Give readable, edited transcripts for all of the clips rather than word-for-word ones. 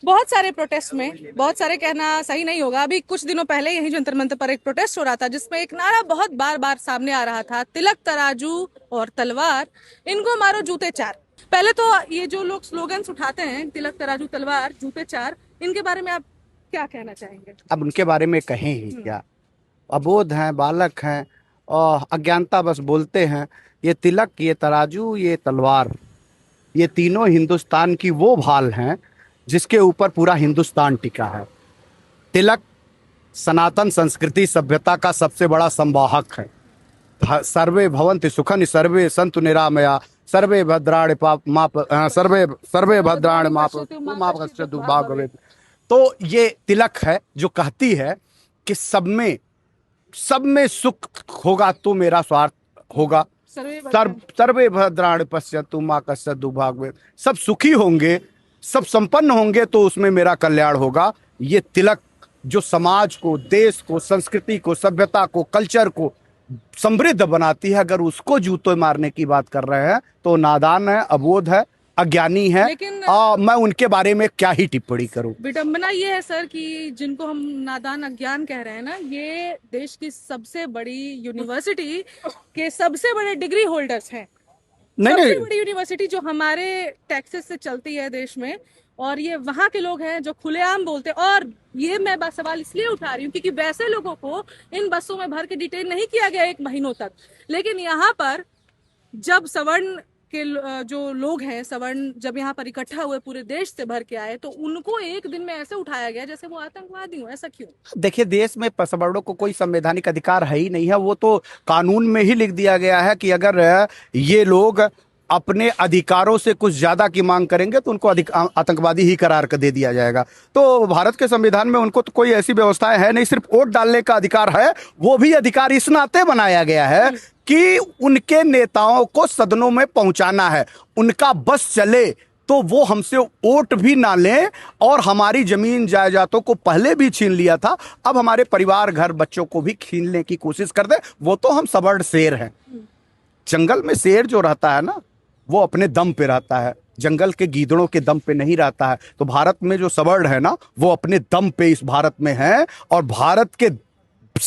बहुत सारे प्रोटेस्ट में, बहुत सारे कहना सही नहीं होगा, अभी कुछ दिनों पहले यही जंतर मंतर पर एक प्रोटेस्ट हो रहा था जिसमें एक नारा बहुत बार बार सामने आ रहा था, तिलक तराजू और तलवार, इनको मारो जूते चार। पहले तो ये जो लोग स्लोगन्स उठाते हैं, तिलक तराजू तलवार जूते चार, इनके बारे में आप क्या कहना चाहेंगे? अब उनके बारे में कहें ही क्या। अबोध हैं, बालक हैं और अज्ञानता बस बोलते हैं। ये तिलक, ये तराजू, ये तलवार, ये तीनों हिंदुस्तान की वो भाल हैं जिसके ऊपर पूरा हिंदुस्तान टिका है। तिलक सनातन संस्कृति सभ्यता का सबसे बड़ा संवाहक है। सर्वे भवन्ति सुखनि सर्वे सन्तु निरामया सर्वे भद्राणि सर्वे सर्वे भद्राणि मा पश्यन्तु मा भवेत्। तो ये तिलक है जो कहती है कि सब में सुख होगा तो मेरा स्वार्थ होगा। सर्वे भद्राणि पश्यन्तु मा कश्चित् भवेत्। सब सुखी होंगे, सब संपन्न होंगे तो उसमें मेरा कल्याण होगा। ये तिलक जो समाज को, देश को, संस्कृति को, सभ्यता को, कल्चर को समृद्ध बनाती है, अगर उसको जूते मारने की बात कर रहे हैं तो नादान है, अबोध है, अज्ञानी है। लेकिन मैं उनके बारे में क्या ही टिप्पणी करूं। विडंबना ये है सर कि जिनको हम नादान अज्ञान कह रहे हैं ना, ये देश की सबसे बड़ी यूनिवर्सिटी के सबसे बड़े डिग्री होल्डर्स हैं। सबसे बड़ी यूनिवर्सिटी जो हमारे टैक्सेस से चलती है देश में, और ये वहां के लोग हैं जो खुलेआम बोलते हैं। और ये मैं सवाल इसलिए उठा रही हूँ क्योंकि वैसे लोगों को इन बसों में भर के डिटेन नहीं किया गया 1 महीनों तक, लेकिन यहाँ पर जब सवर्ण के जो लोग हैं, सवर्ण जब यहाँ पर इकट्ठा हुए पूरे देश से भर के आए, तो उनको एक दिन में ऐसे उठाया गया जैसे वो आतंकवादी हो। ऐसा क्यों? देखिए, देश में सवर्णों को कोई संवैधानिक अधिकार है ही नहीं है। वो तो कानून में ही लिख दिया गया है कि अगर ये लोग अपने अधिकारों से कुछ ज्यादा की मांग करेंगे तो उनको आतंकवादी ही करार कर दे दिया जाएगा। तो भारत के संविधान में उनको तो कोई ऐसी व्यवस्था है नहीं, सिर्फ वोट डालने का अधिकार है। वो भी अधिकार इस नाते बनाया गया है कि उनके नेताओं को सदनों में पहुंचाना है, उनका बस चले तो वो हमसे वोट भी ना लें, और हमारी जमीन जायदादों को पहले भी छीन लिया था, अब हमारे परिवार, घर, बच्चों को भी छीनने की कोशिश कर दे। वो तो हम सवर्ण शेर हैं। जंगल में शेर जो रहता है ना, वो अपने दम पे रहता है, जंगल के गीदड़ों के दम पे नहीं रहता है। तो भारत में जो सवर्ण है ना, वो अपने दम पे इस भारत में है, और भारत के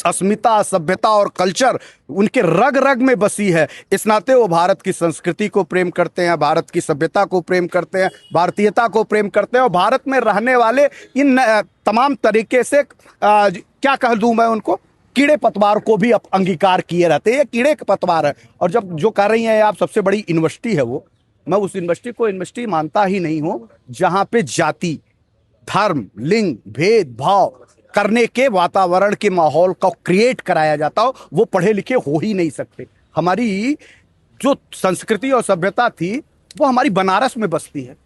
अस्मिता, सभ्यता और कल्चर उनके रग रग में बसी है। इस नाते वो भारत की संस्कृति को प्रेम करते हैं, भारत की सभ्यता को प्रेम करते हैं, भारतीयता को प्रेम करते हैं, और भारत में रहने वाले इन तमाम तरीके से क्या कह दूं मैं उनको, कीड़े पतवार को भी अंगीकार किए रहते हैं। ये कीड़े के पतवार है। और जब जो कह रही हैं आप सबसे बड़ी यूनिवर्सिटी है, वो मैं उस यूनिवर्सिटी को यूनिवर्सिटी मानता ही नहीं हूं जहां पे जाति, धर्म, लिंग, भेदभाव करने के वातावरण के माहौल को क्रिएट कराया जाता हो। वो पढ़े लिखे हो ही नहीं सकते। हमारी जो संस्कृति और सभ्यता थी वो हमारी बनारस में बसती है।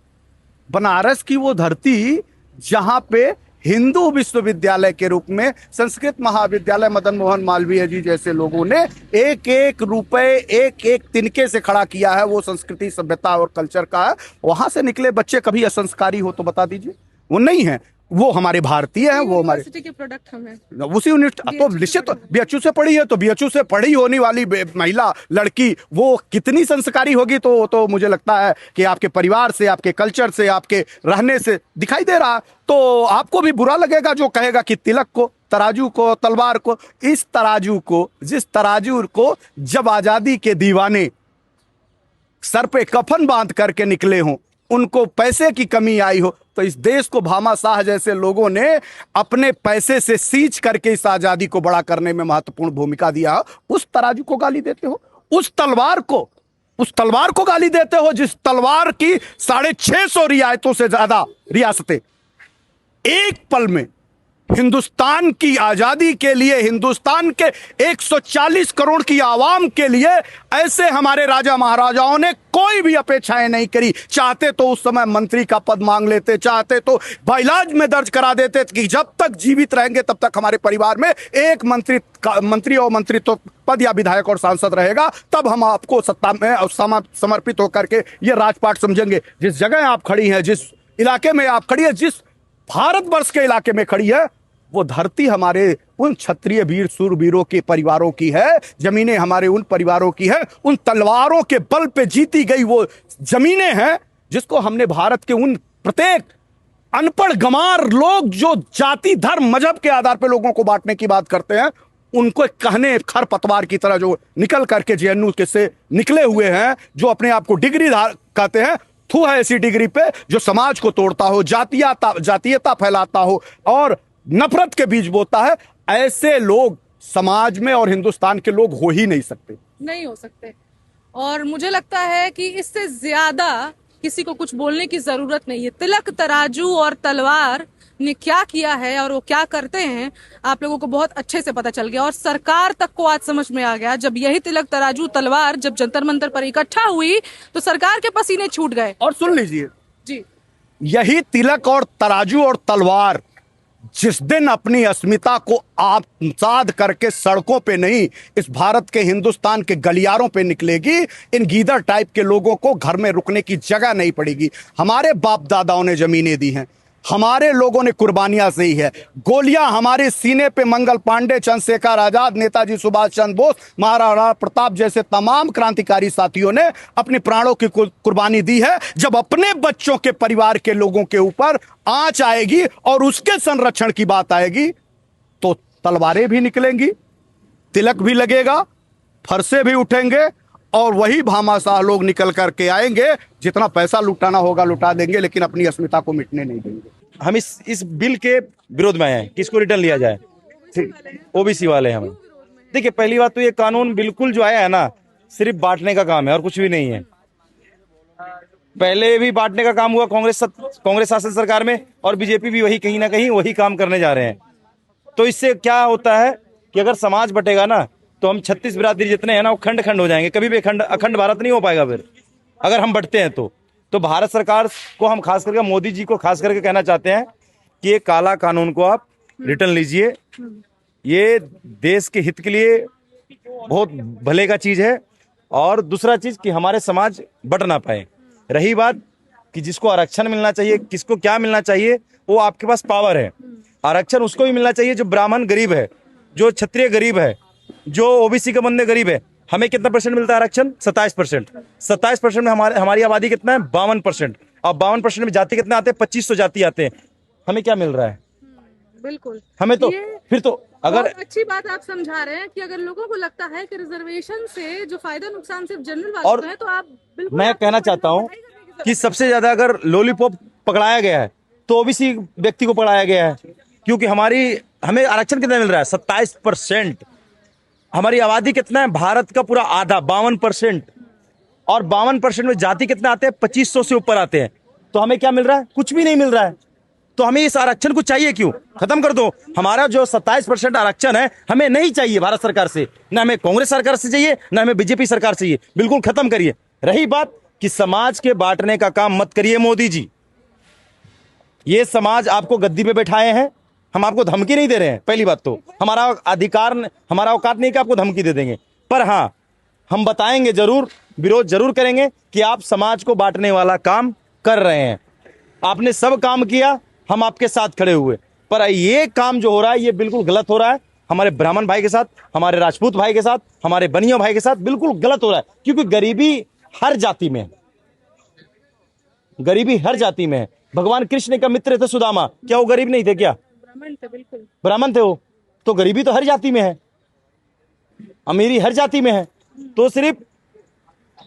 बनारस की वो धरती जहां पे हिंदू विश्वविद्यालय के रूप में संस्कृत महाविद्यालय मदन मोहन मालवीय जी जैसे लोगों ने एक एक रुपए, एक एक तिनके से खड़ा किया है, वो संस्कृति, सभ्यता और कल्चर का है। वहां से निकले बच्चे कभी असंस्कारी हो तो बता दीजिए? वो नहीं है, वो हमारे भारतीय हैं, वो हमारे यूनिवर्सिटी के प्रोडक्ट हम हैं। उसी यूनिवर्सिटी तो निश्चित बीएचयू से पढ़ी है, तो बीएचयू से पढ़ी होने वाली महिला, लड़की वो कितनी संस्कारी होगी? तो मुझे लगता है कि आपके परिवार से, आपके कल्चर से, आपके रहने से दिखाई दे रहा। तो आपको भी बुरा लगेगा जो कहेगा कि तिलक को, तराजू को, तलवार को, इस तराजू को, जिस तराजू को जब आजादी के दीवाने सर पे कफन बांध करके निकले हों, उनको पैसे की कमी आई हो, तो इस देश को भामा शाह जैसे लोगों ने अपने पैसे से सींच करके इस आजादी को बड़ा करने में महत्वपूर्ण भूमिका दिया। उस तराजू को गाली देते हो, उस तलवार को गाली देते हो, जिस तलवार की 650 रियायतों से ज्यादा रियासतें एक पल में हिंदुस्तान की आजादी के लिए, हिंदुस्तान के 140 करोड़ की आवाम के लिए ऐसे हमारे राजा महाराजाओं ने कोई भी अपेक्षाएं नहीं करी। चाहते तो उस समय मंत्री का पद मांग लेते, चाहते तो बाइलाज में दर्ज करा देते कि जब तक जीवित रहेंगे तब तक हमारे परिवार में एक मंत्री और मंत्रित्व पद या विधायक और सांसद रहेगा, तब हम आपको सत्ता में समर्पित होकर के ये राजपाट समझेंगे। जिस जगह आप खड़ी हैं, जिस इलाके में आप खड़ी है, जिस भारतवर्ष के इलाके में खड़ी है, वो धरती हमारे उन क्षत्रिय वीर सूरवीरों के परिवारों की है, जमीनें हमारे उन परिवारों की है, उन तलवारों के बल पे जीती गई वो जमीनें हैं जिसको हमने भारत के उन प्रत्येक अनपढ़ गंवार लोग जो जाति धर्म मजहब के आधार पर लोगों को बांटने की बात करते हैं, उनको कहने खरपतवार की तरह जो निकल करके जेएनयू के से निकले हुए हैं, जो अपने आप को डिग्री कहते हैं, थू है ऐसी डिग्री पे जो समाज को तोड़ता हो, जातीयता फैलाता हो और नफरत के बीज बोता है। ऐसे लोग समाज में और हिंदुस्तान के लोग हो ही नहीं सकते, नहीं हो सकते। और मुझे लगता है कि इससे ज्यादा किसी को कुछ बोलने की जरूरत नहीं है। तिलक तराजू और तलवार ने क्या किया है और वो क्या करते हैं, आप लोगों को बहुत अच्छे से पता चल गया। और सरकार तक को आज समझ में आ गया, जब यही तिलक तराजू तलवार जब जंतर मंतर पर इकट्ठा हुई तो सरकार के पसीने छूट गए। और सुन लीजिए जी, यही तिलक और तराजू और तलवार जिस दिन अपनी अस्मिता को आत्मसात करके सड़कों पे नहीं, इस भारत के हिंदुस्तान के गलियारों पे निकलेगी, इन गीदड़ टाइप के लोगों को घर में रुकने की जगह नहीं पड़ेगी। हमारे बाप दादाओं ने जमीनें दी हैं, हमारे लोगों ने कुर्बानियां दी है, गोलियां हमारे सीने पे मंगल पांडे, चंद्रशेखर आजाद, नेताजी सुभाष चंद्र बोस, महाराणा प्रताप जैसे तमाम क्रांतिकारी साथियों ने अपने प्राणों की कुर्बानी दी है। जब अपने बच्चों के परिवार के लोगों के ऊपर आंच आएगी और उसके संरक्षण की बात आएगी तो तलवारें भी निकलेंगी, तिलक भी लगेगा, फरसे भी उठेंगे और वही भामाशाह लोग निकल करके आएंगे, जितना पैसा लुटाना होगा लुटा देंगे, लेकिन अपनी अस्मिता को मिटने नहीं देंगे। हम इस बिल के विरोध में आए हैं, किसको रिटर्न लिया जाए, ओबीसी वाले हैं हम। देखिए, पहली बात तो ये कानून बिल्कुल जो आया है ना, सिर्फ बांटने का काम है और कुछ भी नहीं है। पहले भी बांटने का काम हुआ कांग्रेस शासन सरकार में, और बीजेपी भी वही कहीं ना कहीं वही काम करने जा रहे हैं। तो इससे क्या होता है कि अगर समाज बटेगा ना तो हम 36 बिरादरी जितने हैं ना वो खंड खंड हो जाएंगे, कभी भी अखंड भारत नहीं हो पाएगा फिर अगर हम बटते हैं तो भारत सरकार को हम खास करके मोदी जी को खास करके कहना चाहते हैं कि ये काला कानून को आप रिटर्न लीजिए। ये देश के हित के लिए बहुत भले का चीज है। और दूसरा चीज कि हमारे समाज बट ना पाए। रही बात कि जिसको आरक्षण मिलना चाहिए, किसको क्या मिलना चाहिए, वो आपके पास पावर है। आरक्षण उसको भी मिलना चाहिए जो ब्राह्मण गरीब है, जो क्षत्रिय गरीब है, जो ओबीसी के बंदे गरीब है। हमें कितना परसेंट मिलता है आरक्षण? 27%। 27% में हमारी आबादी कितना है? 52%। और 52% में जाति कितने आते हैं? 2500 जाति आते हैं। हमें क्या मिल रहा है? बिल्कुल। हमें तो फिर तो अगर अच्छी बात आप समझा रहे हैं कि अगर लोगों को लगता है कि रिजर्वेशन से जो फायदा नुकसान सिर्फ जनरल वालों को है, तो आप बिल्कुल, मैं कहना चाहता हूं कि सबसे ज्यादा अगर लॉलीपॉप पकड़ाया गया है तो ओबीसी व्यक्ति को पकड़ाया गया है, क्योंकि हमें आरक्षण कितना मिल रहा है? 27%। हमारी आबादी कितना है? भारत का पूरा आधा, 52%। और 52% में जाति कितना आते हैं? 2500 से ऊपर आते हैं। तो हमें क्या मिल रहा है? कुछ भी नहीं मिल रहा है। तो हमें इस आरक्षण को चाहिए क्यों? खत्म कर दो। हमारा जो 27% आरक्षण है हमें नहीं चाहिए भारत सरकार से, ना हमें कांग्रेस सरकार से चाहिए, ना हमें बीजेपी सरकार से चाहिए। बिल्कुल खत्म करिए। रही बात कि समाज के बांटने का काम मत करिए मोदी जी। ये समाज आपको गद्दी पे बैठाए हैं, हम आपको धमकी नहीं दे रहे हैं। पहली बात तो हमारा औकात नहीं कि आपको धमकी दे देंगे, पर हाँ हम बताएंगे जरूर, विरोध जरूर करेंगे कि आप समाज को बांटने वाला काम कर रहे हैं। आपने सब काम किया, हम आपके साथ खड़े हुए, पर ये काम जो हो रहा है ये बिल्कुल गलत हो रहा है। हमारे ब्राह्मण भाई के साथ, हमारे राजपूत भाई के साथ, हमारे बनिया भाई के साथ बिल्कुल गलत हो रहा है। क्योंकि गरीबी हर जाति में है, गरीबी हर जाति में है। भगवान कृष्ण का मित्र थे सुदामा, क्या वो गरीब नहीं थे? क्या ब्राह्मण थे? बिल्कुल ब्राह्मण थे वो। तो गरीबी तो हर जाति में है, अमीरी हर जाति में है। तो सिर्फ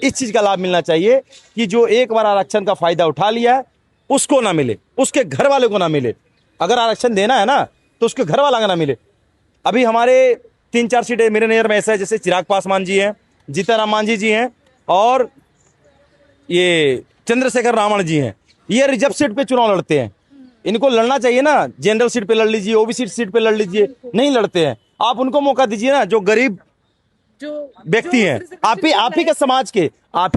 इस चीज का लाभ मिलना चाहिए कि जो एक बार आरक्षण का फायदा उठा लिया है उसको ना मिले, उसके घर वाले को ना मिले। अगर आरक्षण देना है ना तो उसके घर वाला का ना मिले। अभी हमारे 3-4 सीटें मेरे नजर में ऐसा है, जैसे चिराग पासवान जी हैं, जीताराम मांझी जी हैं और ये चंद्रशेखर रावण जी हैं। ये रिजर्व सीट पे चुनाव लड़ते हैं। इनको लड़ना चाहिए ना, जनरल सीट पे लड़ लीजिए, ओबीसी सीट पे लड़ लीजिए, नहीं लड़ते हैं। आप उनको मौका दीजिए ना, जो गरीब जो व्यक्ति हैं, आप ही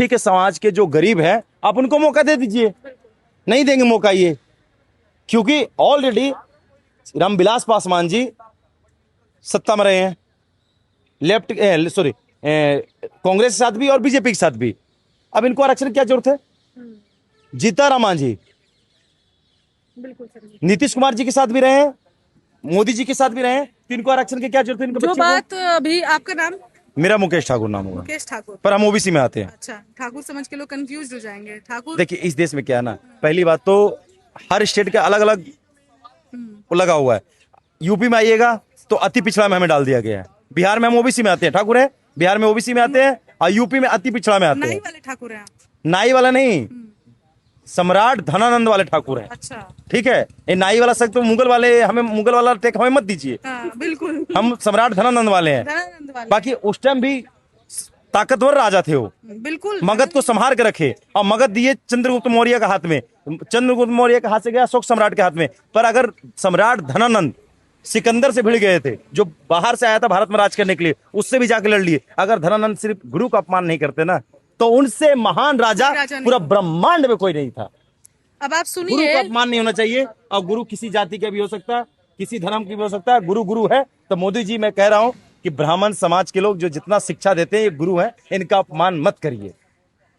के समाज के जो गरीब हैं, आप उनको मौका दे दीजिए। नहीं देंगे मौका ये, क्योंकि ऑलरेडी रामविलास पासवान जी सत्ता में रहे हैं, कांग्रेस के साथ भी और बीजेपी के साथ भी। अब इनको आरक्षण की क्या जरूरत है? जीताराम मांझी बिल्कुल सही। नीतीश कुमार जी के साथ भी रहे हैं, मोदी जी के साथ भी रहे हैं, तो इनको आरक्षण की क्या जरूरत है? इनको जो बच्चे को? बात अभी, आपका नाम? मेरा मुकेश ठाकुर नाम होगा, मुकेश ठाकुर। पर हम ओबीसी में आते हैं। अच्छा, ठाकुर समझ के लोग कंफ्यूज हो जाएंगे। ठाकुर देखिए, इस देश में क्या है ना, पहली बात तो हर स्टेट के अलग अलग लगा हुआ है। यूपी में आइएगा तो अति पिछड़ा में हमें डाल दिया गया है। बिहार में हम ओबीसी में आते हैं, ठाकुर है, बिहार में ओबीसी में आते हैं, और यूपी में अति पिछड़ा में आते नाई हैं। वाले ठाकुर हैं आप? नाई वाला नहीं, सम्राट धनानंद वाले ठाकुर हैं। अच्छा, ठीक है, ये नाई वाला शब्द तो मुगल वाले, हमें मुगल वाला टेक हमें मत दीजिए, हाँ बिल्कुल, हम सम्राट धनानंद वाले हैं। दयानंद वाले, बाकी उस टाइम भी ताकतवर राजा थे वो, बिल्कुल मगध को संभाल के रखे, और मगध दिए चंद्रगुप्त मौर्य के हाथ में, चंद्रगुप्त मौर्य के हाथ से गया अशोक सम्राट के हाथ में। पर अगर सम्राट धनानंद सिकंदर से भिड़ गए थे, जो बाहर से आया था भारत में राज करने के लिए, उससे भी जाके लड़ लिए। अगर धनानंद सिर्फ गुरु का अपमान नहीं करते ना, तो उनसे महान राजा पूरा ब्रह्मांड में कोई नहीं था। अब आप गुरु का सुनिए, अपमान नहीं होना चाहिए, और गुरु किसी जाति का भी हो सकता है, किसी धर्म की भी हो सकता है। गुरु गुरु है। तो मोदी जी, मैं कह रहा हूं कि ब्राह्मण समाज के लोग जो जितना शिक्षा देते हैं, ये गुरु हैं, इनका अपमान मत करिए।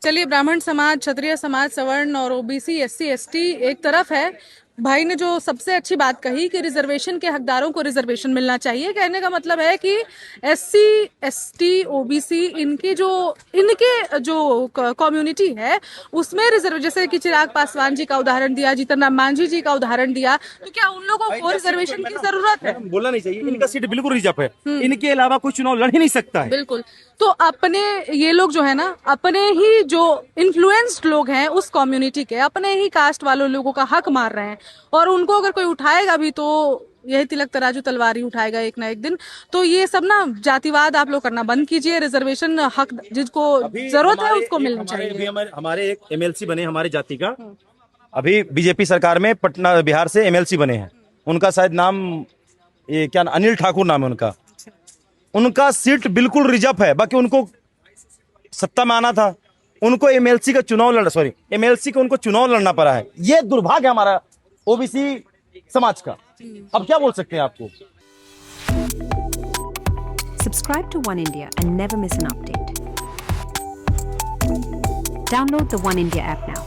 चलिए, ब्राह्मण समाज, क्षत्रिय समाज, सवर्ण और ओबीसी, एससी, एसटी एक तरफ है। भाई ने जो सबसे अच्छी बात कही कि रिजर्वेशन के हकदारों को रिजर्वेशन मिलना चाहिए, कहने का मतलब है कि एससी, एसटी, ओबीसी, इनके जो कम्युनिटी है उसमें रिजर्व, जैसे कि चिराग पासवान जी का उदाहरण दिया, जीतन राम मांझी जी का उदाहरण दिया, तो क्या उन लोगों को रिजर्वेशन की जरूरत है? बोलना नहीं चाहिए, इनका सीट बिल्कुल रिजर्व है, इनके अलावा कोई चुनाव लड़ ही नहीं सकता है। बिल्कुल। तो अपने ये लोग जो है ना, अपने ही जो इन्फ्लुएंस्ड लोग हैं उस कम्युनिटी के, अपने ही कास्ट वालों लोगों का हक मार रहे हैं, और उनको अगर कोई उठाएगा भी तो यही तिलक तराजू तलवार ही उठाएगा एक ना एक दिन। तो ये सब ना जातिवाद आप लोग करना बंद कीजिए। रिजर्वेशन हक जिसको जरूरत है उसको मिलना चाहिए। हमारे एक एमएलसी बने हमारे जाति का, अभी बीजेपी सरकार में पटना बिहार से एमएलसी बने हैं। उनका शायद नाम ये क्या, अनिल ठाकुर नाम है उनका। उनका सीट बिल्कुल रिजर्व है, बाकी उनको सत्ता में आना था, उनको एमएलसी का चुनाव लड़ना, सॉरी एमएलसी को उनको चुनाव लड़ना पड़ा है। ये दुर्भाग्य है हमारा ओबीसी समाज का। अब क्या बोल सकते हैं आपको। Subscribe to One India and never miss an update. Download the One India app now.